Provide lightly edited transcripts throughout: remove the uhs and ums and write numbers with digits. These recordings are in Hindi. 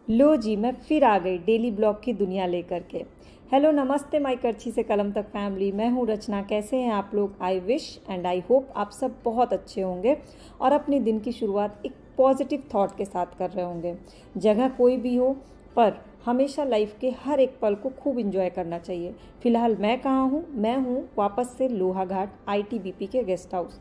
लो जी, मैं फिर आ गई डेली ब्लॉग की दुनिया लेकर के। हेलो नमस्ते माई करछी से कलम तक फैमिली, मैं हूँ रचना। कैसे हैं आप लोग? I wish and I hope आप सब बहुत अच्छे होंगे और अपने दिन की शुरुआत एक पॉजिटिव थॉट के साथ कर रहे होंगे। जगह कोई भी हो, पर हमेशा लाइफ के हर एक पल को खूब इंजॉय करना चाहिए। फिलहाल मैं कहाँ हूँ? मैं हूँ वापस से लोहाघाट आईटीबीपी के गेस्ट हाउस।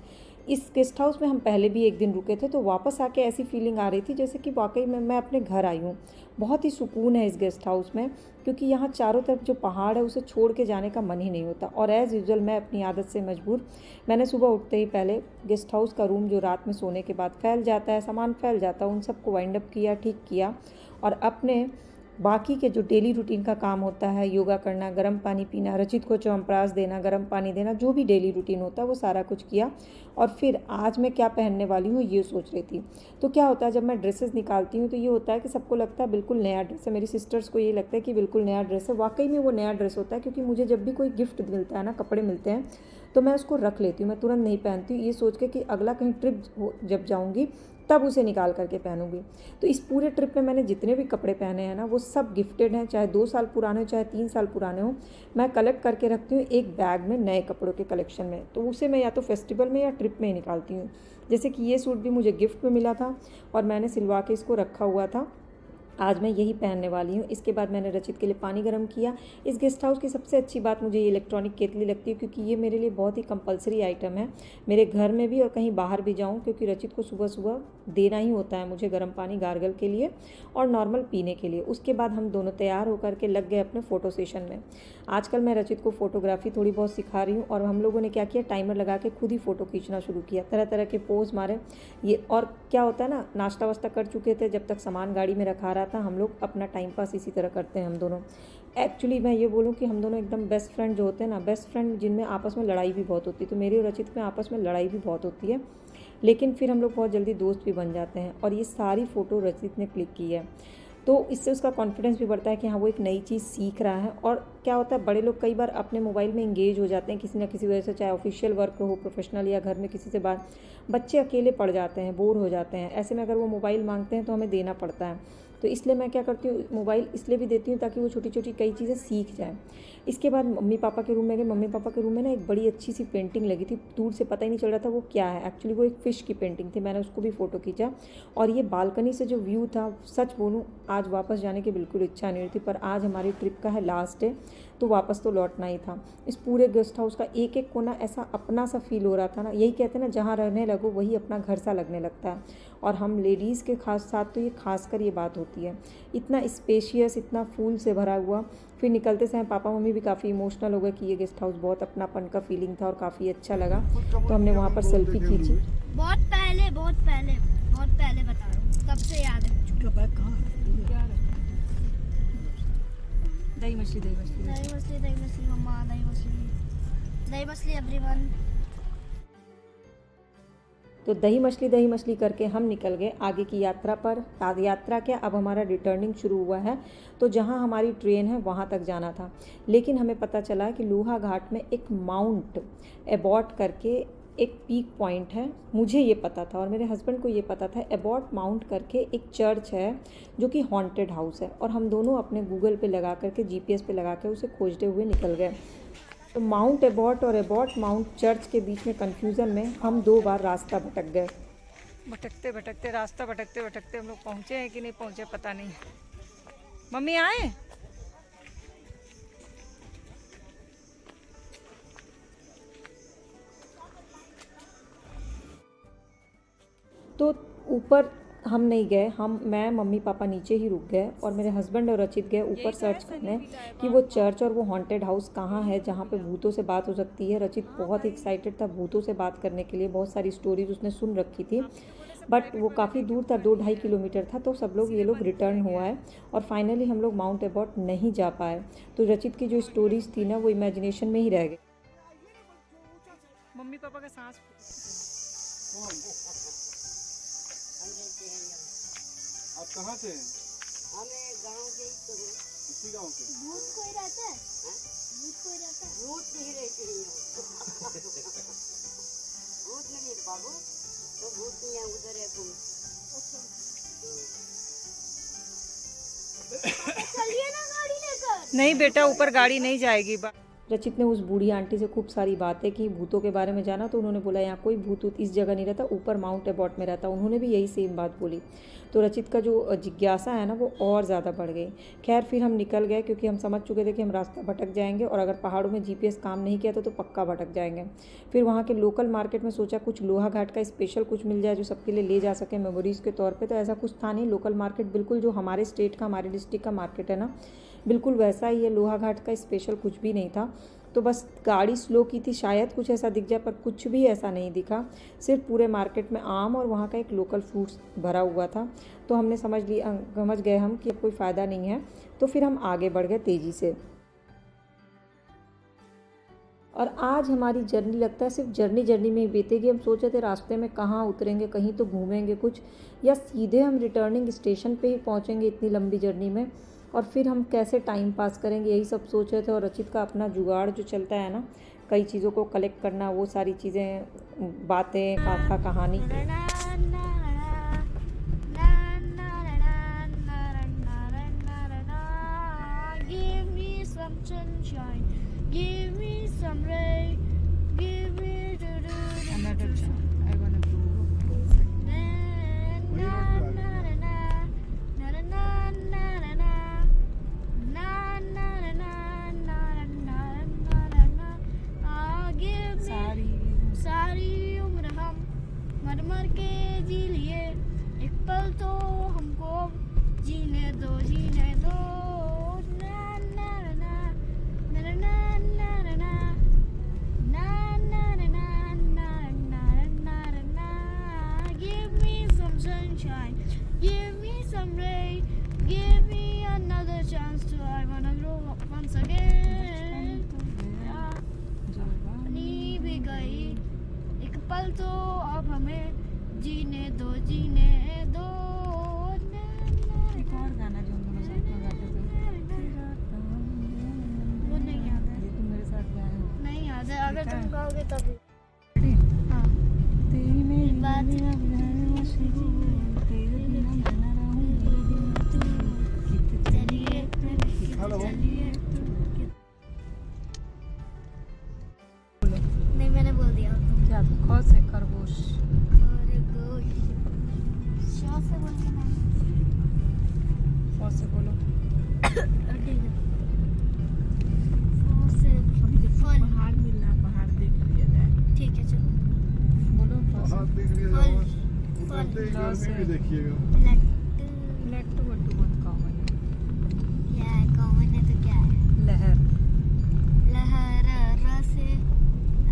इस गेस्ट हाउस में हम पहले भी एक दिन रुके थे, तो वापस आके ऐसी फीलिंग आ रही थी जैसे कि वाकई में मैं अपने घर आई हूँ। बहुत ही सुकून है इस गेस्ट हाउस में, क्योंकि यहाँ चारों तरफ जो पहाड़ है उसे छोड़ के जाने का मन ही नहीं होता। और एज़ यूजुअल मैं अपनी आदत से मजबूर, मैंने सुबह उठते ही पहले गेस्ट हाउस का रूम जो रात में सोने के बाद फैल जाता है, सामान फैल जाता है, उन सबको वाइंड अप किया, ठीक किया। और अपने बाकी के जो डेली रूटीन का काम होता है, योगा करना, गर्म पानी पीना, रचित को च्यवनप्राश देना, गर्म पानी देना, जो भी डेली रूटीन होता है वो सारा कुछ किया। और फिर आज मैं क्या पहनने वाली हूँ ये सोच रही थी। तो क्या होता है, जब मैं ड्रेसेस निकालती हूँ तो ये होता है कि सबको लगता है बिल्कुल नया ड्रेस है। मेरी सिस्टर्स को ये लगता है कि बिल्कुल नया ड्रेस है। वाकई में वो नया ड्रेस होता है, क्योंकि मुझे जब भी कोई गिफ्ट मिलता है ना, कपड़े मिलते हैं, तो मैं उसको रख लेती हूँ। मैं तुरंत नहीं पहनती हूँ, ये सोच के कि अगला कहीं ट्रिप जब जाऊँगी तब उसे निकाल करके पहनूंगी। तो इस पूरे ट्रिप में मैंने जितने भी कपड़े पहने हैं ना, वो सब गिफ्टेड हैं, चाहे 2 साल पुराने हो चाहे 3 साल पुराने हो। मैं कलेक्ट करके रखती हूँ एक बैग में नए कपड़ों के कलेक्शन में, तो उसे मैं या तो फेस्टिवल में या ट्रिप में ही निकालती हूँ। जैसे कि ये सूट भी मुझे गिफ्ट में मिला था और मैंने सिलवा के इसको रखा हुआ था। आज मैं यही पहनने वाली हूँ। इसके बाद मैंने रचित के लिए पानी गर्म किया। इस गेस्ट हाउस की सबसे अच्छी बात मुझे ये इलेक्ट्रॉनिक केतली लगती है, क्योंकि ये मेरे लिए बहुत ही कंपलसरी आइटम है, मेरे घर में भी और कहीं बाहर भी जाऊँ, क्योंकि रचित को सुबह सुबह देना ही होता है मुझे गर्म पानी गार्गल के लिए और नॉर्मल पीने के लिए। उसके बाद हम दोनों तैयार होकर के लग गए अपने फ़ोटो सेशन में। आजकल मैं रचित को फ़ोटोग्राफी थोड़ी बहुत सिखा रही हूँ, और हम लोगों ने क्या किया, टाइमर लगा के खुद ही फ़ोटो खींचना शुरू किया, तरह तरह के पोज मारे। ये और क्या होता है ना, नाश्ता वास्ता कर चुके थे, जब तक सामान गाड़ी में रखा रहा था, हम लोग अपना टाइम पास इसी तरह करते हैं हम दोनों। एक्चुअली मैं ये बोलूँ कि हम दोनों एकदम बेस्ट फ्रेंड जो होते हैं ना, बेस्ट फ्रेंड जिनमें आपस में लड़ाई भी बहुत होती है। तो मेरी और रचित में आपस में लड़ाई भी बहुत होती है, लेकिन फिर हम लोग बहुत जल्दी दोस्त भी बन जाते हैं। और ये सारी फ़ोटो रचित ने क्लिक की है, तो इससे उसका कॉन्फिडेंस भी बढ़ता है कि हाँ, वो एक नई चीज़ सीख रहा है। और क्या होता है, बड़े लोग कई बार अपने मोबाइल में इंगेज हो जाते हैं किसी ना किसी वजह से, चाहे ऑफिशियल वर्क हो, प्रोफेशनल, या घर में किसी से बात। बच्चे अकेले पड़ जाते हैं, बोर हो जाते हैं, ऐसे में अगर वो मोबाइल मांगते हैं तो हमें देना पड़ता है। तो इसलिए मैं क्या करती हूँ, मोबाइल इसलिए भी देती हूँ ताकि वो छोटी छोटी कई चीज़ें सीख जाएँ। इसके बाद मम्मी पापा के रूम में गए। मम्मी पापा के रूम में ना एक बड़ी अच्छी सी पेंटिंग लगी थी, दूर से पता ही नहीं चल रहा था वो क्या है। एक्चुअली वो एक फ़िश की पेंटिंग थी, मैंने उसको भी फ़ोटो खींचा। और ये बालकनी से जो व्यू था, सच बोलूँ आज वापस जाने की बिल्कुल इच्छा नहीं थी, पर आज हमारी ट्रिप का है लास्ट डे, तो वापस तो लौटना ही था। इस पूरे गेस्ट हाउस का एक एक कोना ऐसा अपना सा फील हो रहा था ना, यही कहते हैं ना, जहाँ रहने लगो वही अपना घर सा लगने लगता है। और हम लेडीज़ के खास साथ तो ये खासकर ये बात होती है, इतना स्पेशियस, इतना फूल से भरा हुआ। फिर निकलते समय पापा मम्मी भी काफ़ी इमोशनल हो गए कि ये गेस्ट हाउस बहुत अपनापन का फीलिंग था और काफ़ी अच्छा लगा, तो हमने वहाँ पर सेल्फी खींची। बहुत पहले बता रहा हूँ, तब से याद है। दही मछली, दही मछली, दही मछली मम्मा, दही मछली एवरीवन। तो दही मछली करके हम निकल गए आगे की यात्रा पर। यात्रा क्या, अब हमारा रिटर्निंग शुरू हुआ है, तो जहाँ हमारी ट्रेन है वहाँ तक जाना था। लेकिन हमें पता चला कि लोहा घाट में एक माउंट एबॉट करके एक पीक पॉइंट है। मुझे ये पता था और मेरे हस्बैंड को ये पता था, एबॉट माउंट करके एक चर्च है जो कि हॉन्टेड हाउस है। और हम दोनों अपने गूगल पे लगा करके, जीपीएस पे लगा कर उसे खोजते हुए निकल गए। तो माउंट एबॉट और एबॉट माउंट चर्च के बीच में कन्फ्यूज़न में हम 2 बार रास्ता भटक गए। भटकते भटकते, रास्ता भटकते भटकते हम लोग पहुँचे हैं कि नहीं पहुँचे पता नहीं। मम्मी आए? तो ऊपर हम नहीं गए, मैं मम्मी पापा नीचे ही रुक गए, और मेरे हस्बैंड और रचित गए ऊपर सर्च करने कि वो चर्च और वो हॉन्टेड हाउस कहाँ है जहाँ पे भूतों से बात हो सकती है। रचित बहुत एक्साइटेड था भूतों से बात करने के लिए, बहुत सारी स्टोरीज उसने सुन रखी थी, बट वो काफ़ी दूर था, 2-2.5 किलोमीटर था। तो सब लोग, ये लोग रिटर्न हुआ है और फाइनली हम लोग माउंट एबॉट नहीं जा पाए। तो रचित की जो स्टोरीज थी ना, वो इमेजिनेशन में ही रह गई। मम्मी पापा का सांस आप कहाँ से हैं? हमें गांव के ही तो हैं। इसी गांव के? भूत कोई रहता है? हैं? भूत कोई रहता है? भूत नहीं रहते हैं यहाँ। भूत नहीं है बाबू, तो भूत नहीं है, उधर है भूत। अच्छा। चलिए ना गाड़ी लेकर। नहीं बेटा, ऊपर गाड़ी नहीं जाएगी। रचित ने उस बूढ़ी आंटी से खूब सारी बातें की, भूतों के बारे में जाना, तो उन्होंने बोला यहाँ कोई भूत इस जगह नहीं रहता, ऊपर माउंट एबॉट में रहता। उन्होंने भी यही सेम बात बोली। तो रचित का जो जिज्ञासा है ना वो और ज़्यादा बढ़ गई। खैर फिर हम निकल गए, क्योंकि हम समझ चुके थे कि हम रास्ता भटक जाएंगे, और अगर पहाड़ों में GPS काम नहीं किया तो पक्का भटक जाएंगे। फिर वहाँ के लोकल मार्केट में सोचा कुछ लोहा घाट का स्पेशल कुछ मिल जाए जो सबके लिए ले जा सके मेमोरीज़ के तौर पर। तो ऐसा कुछ था नहीं। लोकल मार्केट बिल्कुल जो हमारे स्टेट का, हमारे डिस्ट्रिक्ट का मार्केट है ना, बिल्कुल वैसा ही है। लोहा घाट का स्पेशल कुछ भी नहीं था। तो बस गाड़ी स्लो की थी, शायद कुछ ऐसा दिख जाए, पर कुछ भी ऐसा नहीं दिखा। सिर्फ पूरे मार्केट में आम और वहाँ का एक लोकल फ्रूट्स भरा हुआ था। तो हमने समझ गए हम कि अब कोई फ़ायदा नहीं है। तो फिर हम आगे बढ़ गए तेज़ी से। और आज हमारी जर्नी लगता है सिर्फ जर्नी में ही बीतेगी। हम सोचे थे रास्ते में कहाँ उतरेंगे, कहीं तो घूमेंगे कुछ, या सीधे हम रिटर्निंग स्टेशन पे ही पहुँचेंगे इतनी लंबी जर्नी में, और फिर हम कैसे टाइम पास करेंगे, यही सब सोच रहे थे। और रचित का अपना जुगाड़ जो चलता है ना, कई चीज़ों को कलेक्ट करना, वो सारी चीज़ें, बातें, कथा, कहानी। Give me some sunshine, give me some rain, give me Another chance. I wanna do. सारी उम्र हम मर मर के जी लिए, एक पल तो हमको जीने दो, जीने दो। ना ना ना ना ना ना ना ना ना ना ना ना ना ना। Give me some sunshine, give me some rain, give me another chance to I wanna grow up once again। अपनी भी गई एक पल तो अब हमें जीने दो, जीने दो। एक और गाना जो हम लोग साथ में गाते थे। वो नहीं याद है। ये तुम मेरे साथ गाए हो। नहीं याद है, अगर तुम गाओगे तभी। Ready? हाँ। तेरी मेरी बात तेरे बिना मैं ना रहूं, चलिए हेलो। चलिए। नहीं, मैंने बोल दिया। क्या ख से खरगोश, खरगोश। श से बोलना है। फ से बोलो। ठीक है। फ से फल। पहाड़ मिल रहा, पहाड़ देख लिया जाए। ठीक है, चलो। बोलो फ से। हाथ देख लिया फल। जाए, उतरते ही फल। गर्मी भी देखिएगा। लट्टू। लट्टू वट्टू बहुत कॉमन है। क्या है? कॉमन है तो क्या है? लहर, लहर। र से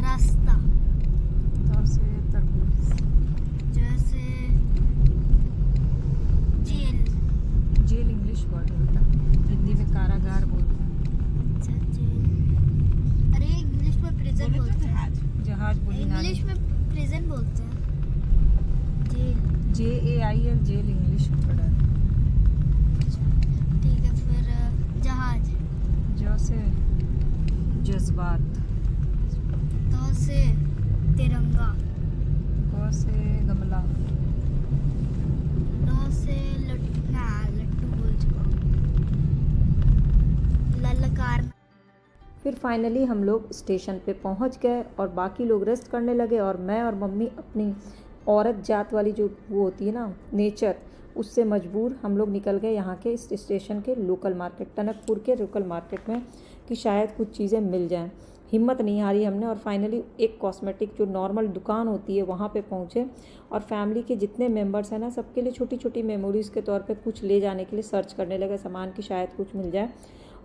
रास्ता। त से तरबूज, जैसे जेल। जेल इंग्लिश वर्ड है बेटा, हिंदी में कारागार बोलते हैं। अच्छा, जेल। अरे इंग्लिश में प्रिजन बोलते हैं। जहाज बोली नानी। इंग्लिश में प्रिजन बोलते हैं। Jail. JAIL, jail English word है। ठीक है, फिर जहाज। ज से जज्बात, त से तिरंगा। ग से गमला, ल से लट्टू बोल चुका। ललकार। फिर फाइनली हम लोग स्टेशन पे पहुंच गए, और बाकी लोग रेस्ट करने लगे, और मैं और मम्मी अपनी औरत जात वाली जो वो होती है ना, नेचर, उससे मजबूर हम लोग निकल गए यहाँ के इस स्टेशन के लोकल मार्केट, टनकपुर के लोकल मार्केट में, कि शायद कुछ चीज़ें मिल जाएं। हिम्मत नहीं हारी हमने, और फाइनली एक कॉस्मेटिक जो नॉर्मल दुकान होती है वहाँ पे पहुँचे, और फैमिली के जितने मेंबर्स हैं ना, सबके लिए छोटी छोटी मेमोरीज़ के तौर पे कुछ ले जाने के लिए सर्च करने लगे सामान की, शायद कुछ मिल जाए।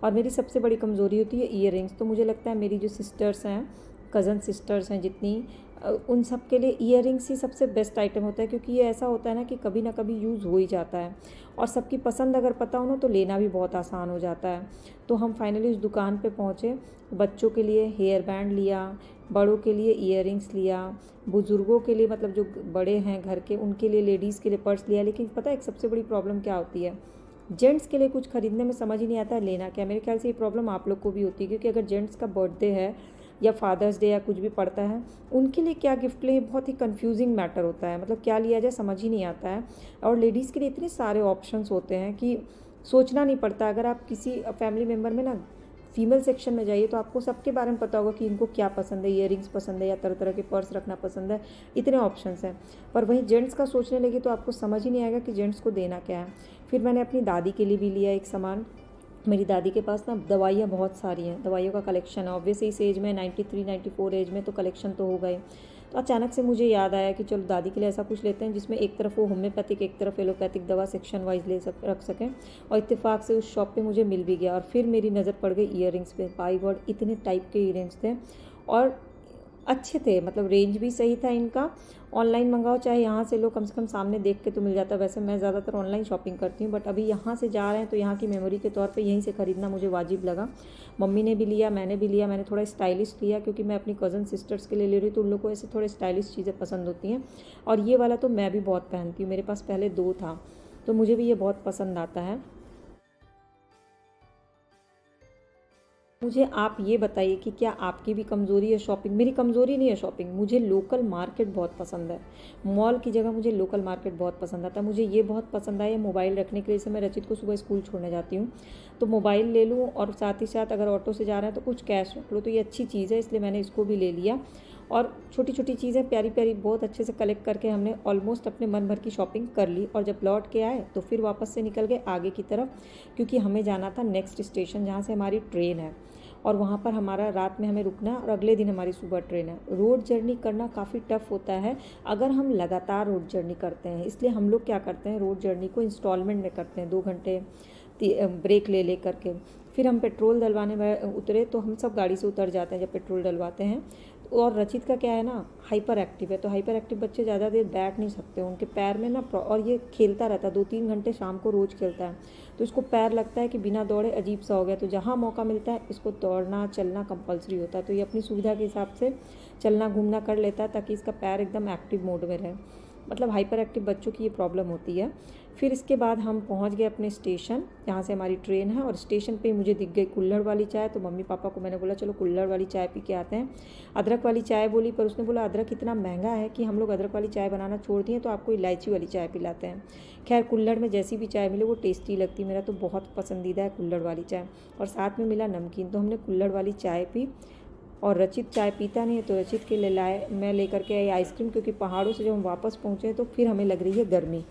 और मेरी सबसे बड़ी कमज़ोरी होती है ईयरिंग्स। तो मुझे लगता है मेरी जो सिस्टर्स हैं, कज़न सिस्टर्स हैं जितनी, उन सब के लिए ईयरिंग्स ही सबसे बेस्ट आइटम होता है, क्योंकि ये ऐसा होता है ना कि कभी ना कभी यूज़ हो ही जाता है, और सबकी पसंद अगर पता हो ना तो लेना भी बहुत आसान हो जाता है। तो हम फाइनली उस दुकान पे पहुँचे। बच्चों के लिए हेयर बैंड लिया, बड़ों के लिए ईयरिंग्स लिया, बुज़ुर्गों के लिए मतलब जो बड़े हैं घर के उनके लिए, लेडीज़ के लिए पर्स लिया। लेकिन पता है एक सबसे बड़ी प्रॉब्लम क्या होती है, जेंट्स के लिए कुछ ख़रीदने में समझ ही नहीं आता है लेना क्या। मेरे ख्याल से ये प्रॉब्लम आप लोग को भी होती है, क्योंकि अगर जेंट्स का बर्थडे है या फादर्स डे या कुछ भी पड़ता है, उनके लिए क्या गिफ्ट लें, बहुत ही कंफ्यूजिंग मैटर होता है, मतलब क्या लिया जाए समझ ही नहीं आता है। और लेडीज़ के लिए इतने सारे ऑप्शंस होते हैं कि सोचना नहीं पड़ता। अगर आप किसी फैमिली मेम्बर में ना फीमेल सेक्शन में जाइए तो आपको सबके बारे में पता होगा कि इनको क्या पसंद है, ईयरिंग्स पसंद है या तरह तरह के पर्स रखना पसंद है, इतने ऑप्शंस हैं। पर वहीं जेंट्स का सोचने लगी तो आपको समझ ही नहीं आएगा कि जेंट्स को देना क्या है। फिर मैंने अपनी दादी के लिए भी लिया एक सामान। मेरी दादी के पास ना दवाइयाँ बहुत सारी हैं, दवाइयों का कलेक्शन है। ऑब्वियसली इस एज में 93-94 एज में तो कलेक्शन तो होगा ही। तो अचानक से मुझे याद आया कि चलो दादी के लिए ऐसा कुछ लेते हैं जिसमें एक तरफ वो होम्योपैथिक एक तरफ एलोपैथिक दवा सेक्शन वाइज रख सकें। और इत्तेफाक से उस शॉप पे मुझे मिल भी गया। और फिर मेरी नज़र पड़ गई ईयरिंग्स पे। बाय गॉड इतने टाइप के ईयरिंग्स थे और अच्छे थे, मतलब रेंज भी सही था इनका। ऑनलाइन मंगाओ चाहे यहाँ से लो, कम से कम सामने देख के तो मिल जाता है। वैसे मैं ज़्यादातर ऑनलाइन शॉपिंग करती हूँ, बट अभी यहाँ से जा रहे हैं तो यहाँ की मेमोरी के तौर पे यहीं से ख़रीदना मुझे वाजिब लगा। मम्मी ने भी लिया, मैंने भी लिया। मैंने थोड़ा स्टाइलिश लिया क्योंकि मैं अपनी कज़न सिस्टर्स के लिए ले रही हूँ तो उन लोगों को ऐसे थोड़े स्टाइलिश चीज़ें पसंद होती हैं। और ये वाला तो मैं भी बहुत पहनती हूँ, मेरे पास पहले 2 था तो मुझे भी ये बहुत पसंद आता है। मुझे आप ये बताइए कि क्या आपकी भी कमज़ोरी है शॉपिंग? मेरी कमज़ोरी नहीं है शॉपिंग, मुझे लोकल मार्केट बहुत पसंद है। मॉल की जगह मुझे लोकल मार्केट बहुत पसंद आता है। मुझे ये बहुत पसंद आया मोबाइल रखने के लिए। जैसे मैं रचित को सुबह स्कूल छोड़ने जाती हूँ तो मोबाइल ले लूँ और साथ ही साथ अगर ऑटो से जा रहे हैं तो कुछ कैश रख लो, तो ये अच्छी चीज़ है, इसलिए मैंने इसको भी ले लिया। और छोटी छोटी चीज़ें प्यारी प्यारी बहुत अच्छे से कलेक्ट करके हमने ऑलमोस्ट अपने मन भर की शॉपिंग कर ली। और जब लौट के आए तो फिर वापस से निकल गए आगे की तरफ, क्योंकि हमें जाना था नेक्स्ट स्टेशन जहाँ से हमारी ट्रेन है और वहाँ पर हमारा रात में हमें रुकना और अगले दिन हमारी सुबह ट्रेन है। रोड जर्नी करना काफ़ी टफ होता है अगर हम लगातार रोड जर्नी करते हैं, इसलिए हम लोग क्या करते हैं रोड जर्नी को इंस्टॉलमेंट में करते हैं, 2 घंटे ब्रेक ले करके। फिर हम पेट्रोल डलवाने में उतरे तो हम सब गाड़ी से उतर जाते हैं जब पेट्रोल डलवाते हैं। और रचित का क्या है ना, हाइपर एक्टिव है, तो हाइपर एक्टिव बच्चे ज़्यादा देर बैठ नहीं सकते, उनके पैर में ना और ये खेलता रहता है 2-3 घंटे शाम को रोज़ खेलता है, तो इसको पैर लगता है कि बिना दौड़े अजीब सा हो गया। तो जहाँ मौका मिलता है इसको दौड़ना चलना कंपलसरी होता है। तो ये अपनी सुविधा के हिसाब से चलना घूमना कर लेता है ताकि इसका पैर एकदम एक्टिव मोड में रहे। मतलब हाइपर एक्टिव बच्चों की ये प्रॉब्लम होती है। फिर इसके बाद हम पहुंच गए अपने स्टेशन जहाँ से हमारी ट्रेन है, और स्टेशन पे मुझे दिख गई कुल्हड़ वाली चाय। तो मम्मी पापा को मैंने बोला चलो कुल्हड़ वाली चाय पी के आते हैं। अदरक वाली चाय बोली, पर उसने बोला अदरक इतना महंगा है कि हम लोग अदरक वाली चाय बनाना छोड़ दिए, तो आपको इलायची वाली चाय पिलाते हैं। खैर कुल्हड़ में जैसी भी चाय मिले वो टेस्टी लगती, मेरा तो बहुत पसंदीदा है कुल्हड़ वाली चाय। और साथ में मिला नमकीन, तो हमने कुल्हड़ वाली चाय पी। और रचित चाय पीता नहीं है तो रचित के लिए मैं लेकर के आई आइसक्रीम, क्योंकि पहाड़ों से जब हम वापस पहुँचे तो फिर हमें लग रही है गर्मी।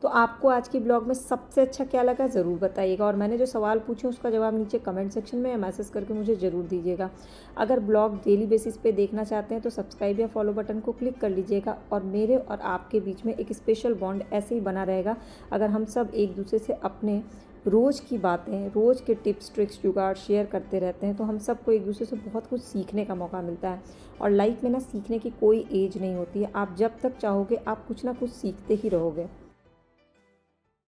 तो आपको आज की ब्लॉग में सबसे अच्छा क्या लगा ज़रूर बताइएगा, और मैंने जो सवाल पूछे उसका जवाब नीचे कमेंट सेक्शन में या मैसेज करके मुझे ज़रूर दीजिएगा। अगर ब्लॉग डेली बेसिस पे देखना चाहते हैं तो सब्सक्राइब या फॉलो बटन को क्लिक कर लीजिएगा, और मेरे और आपके बीच में एक स्पेशल बॉन्ड ऐसे ही बना रहेगा अगर हम सब एक दूसरे से अपने रोज़ की बातें, रोज़ के टिप्स ट्रिक्स जुगाड़ शेयर करते रहते हैं। तो हम सबको एक दूसरे से बहुत कुछ सीखने का मौका मिलता है। और लाइफ में ना सीखने की कोई एज नहीं होती है, आप जब तक चाहोगे आप कुछ ना कुछ सीखते ही रहोगे।